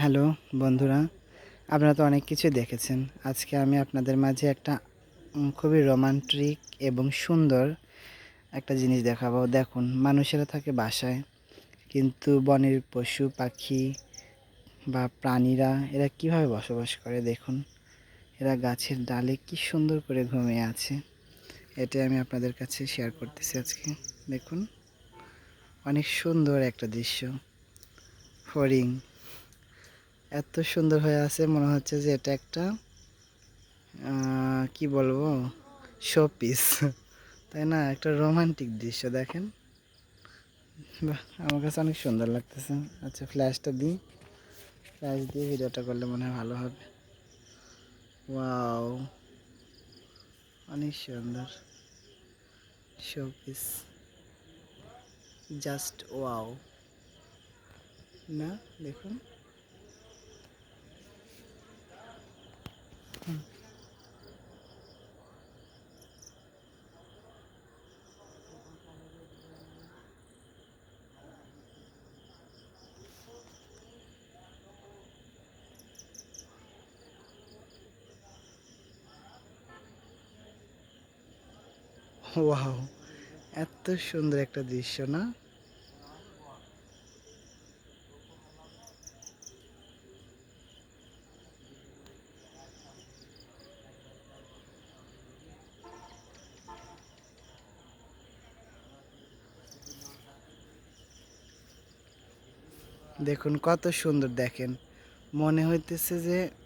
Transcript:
Hello বন্ধুরা, আপনারা তো অনেক কিছুই দেখেছেন। আজকে আমি আপনাদের মাঝে একটা খুবই রোমান্টিক এবং সুন্দর একটা জিনিস দেখাবো। দেখুন, মানুষেরা থাকে বাসায়, কিন্তু বনের পশু পাখি বা প্রাণীরা এরা কিভাবে বসবাস করে দেখুন। এরা গাছের ডালে কি সুন্দর করে ঘুমিয়ে আছে। এটাই আমি আপনাদের কাছে শেয়ার করতেছি আজকে। দেখুন, অনেক সুন্দর একটা দৃশ্য। ফড়িং এত সুন্দর হয়ে আছে, মনে হচ্ছে যে এটা একটা কি বলবো, শোপিস। তাই না? একটা রোমান্টিক দৃশ্য দেখেন। বাহ, আমার কাছে অনেক সুন্দর লাগতেছে। আচ্ছা, ফ্ল্যাশটা দিই। ফ্ল্যাশ দিয়ে ভিডিওটা করলে মনে হয় ভালো হবে। ওয়াও, অনেক সুন্দর শোপিস। Just wow. না, দেখুন। ওয়াও, এত সুন্দর একটা দৃশ্য না? দেখুন কত সুন্দর, দেখেন। মনে হইতেছে যে